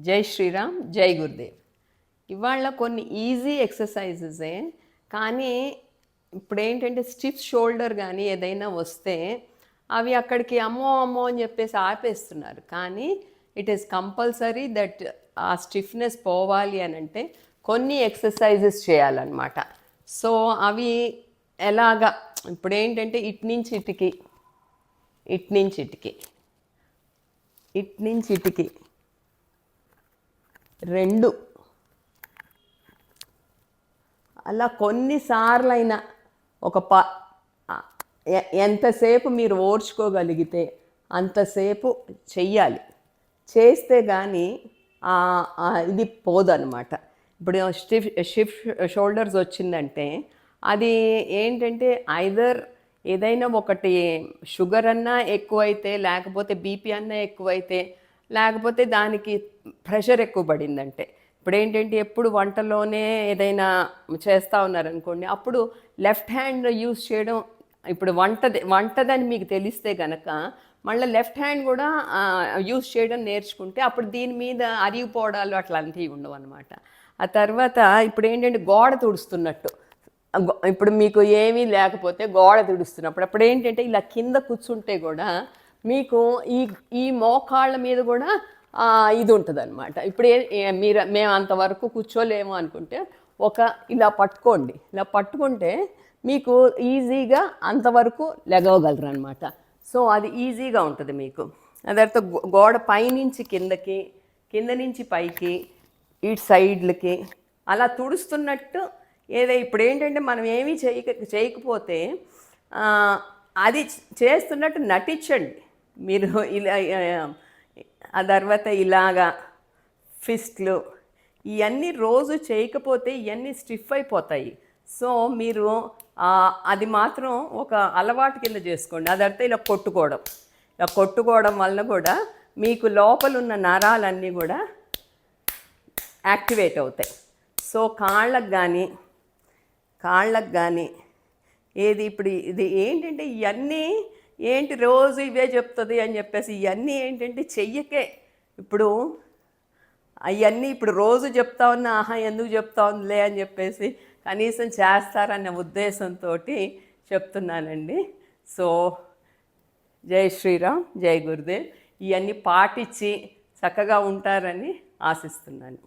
జై శ్రీరామ్, జై గురుదేవ్. ఇవాళ కొన్ని ఈజీ ఎక్సర్సైజెసే, కానీ ఇప్పుడు ఏంటంటే స్టిఫ్ షోల్డర్ కానీ ఏదైనా వస్తే అవి అక్కడికి అమ్మో అమ్మో అని చెప్పేసి ఆపేస్తున్నారు. కానీ ఇట్ ఈస్ కంపల్సరీ దట్ ఆ స్టిఫ్నెస్ పోవాలి అని అంటే కొన్ని ఎక్సర్సైజెస్ చేయాలన్నమాట. సో అవి ఎలాగా, ఇప్పుడు ఏంటంటే ఇటు నుంచి ఇటుకి, ఇటు నుంచి ఇటుకి, ఇటు నుంచి ఇటుకి రెండు, అలా కొన్నిసార్లైనా ఒక ఎంతసేపు మీరు ఓర్చుకోగలిగితే అంతసేపు చెయ్యాలి. చేస్తే కానీ ఇది పోదన్నమాట. ఇప్పుడు షిఫ్ట్ షోల్డర్స్ వచ్చిందంటే అది ఏంటంటే ఐదర్ ఏదైనా ఒకటి షుగర్ అన్నా ఎక్కువైతే, లేకపోతే బీపీ అన్నా ఎక్కువైతే, లేకపోతే దానికి ప్రెషర్ ఎక్కువ పడిందంటే. ఇప్పుడు ఏంటంటే ఎప్పుడు వంటలోనే ఏదైనా చేస్తూ ఉన్నారనుకోండి, అప్పుడు లెఫ్ట్ హ్యాండ్ యూస్ చేయడం, ఇప్పుడు వంటదని మీకు తెలిస్తే కనుక మళ్ళీ లెఫ్ట్ హ్యాండ్ కూడా యూస్ చేయడం నేర్చుకుంటే అప్పుడు దీని మీద అరిగిపోవడాలు అట్లాంటివి ఉండవు అనమాట. ఆ తర్వాత ఇప్పుడు ఏంటంటే గోడ తుడుస్తున్నట్టు, ఇప్పుడు మీకు ఏమీ లేకపోతే గోడ తుడుస్తున్నప్పుడు అప్పుడు ఏంటంటే ఇలా కింద కూర్చుంటే కూడా మీకు ఈ మోకాళ్ళ మీద కూడా ఇది ఉంటుంది అనమాట. ఇప్పుడు మేము అంతవరకు కూర్చోలేము అనుకుంటే ఇలా పట్టుకోండి. ఇలా పట్టుకుంటే మీకు ఈజీగా అంతవరకు లెగవగలరు అనమాట. సో అది ఈజీగా ఉంటుంది మీకు. అదంతా గోడ పైనుంచి కిందకి, కింద నుంచి పైకి, ఇటు సైడ్లకి అలా తుడుస్తున్నట్టు ఇప్పుడు ఏంటంటే మనం ఏమీ చేయకపోతే అది చేస్తున్నట్టు నటించండి మీరు. ఇలా ఆ తర్వాత ఇలాగా ఫిస్ట్లు ఇవన్నీ రోజు చేయకపోతే ఇవన్నీ స్టిఫ్ అయిపోతాయి. సో మీరు అది మాత్రం ఒక అలవాటు కింద చేసుకోండి. అదంతా ఇలా కొట్టుకోవడం వలన కూడా మీకు లోపల ఉన్న నరాలన్నీ కూడా యాక్టివేట్ అవుతాయి. సో కాళ్ళకు కానీ ఇప్పుడు ఇది ఏంటంటే ఇవన్నీ ఏంటి రోజు ఇవే చెప్తుంది అని చెప్పేసి ఇవన్నీ ఏంటంటే చెయ్యకే. ఇప్పుడు అవన్నీ ఇప్పుడు రోజు చెప్తా ఉన్నా ఎందుకు చెప్తా ఉందిలే అని చెప్పేసి కనీసం చేస్తారన్న ఉద్దేశంతో చెప్తున్నానండి. సో జై శ్రీరామ్, జై గురుదేవ్. ఇవన్నీ పాటించి చక్కగా ఉంటారని ఆశిస్తున్నాను.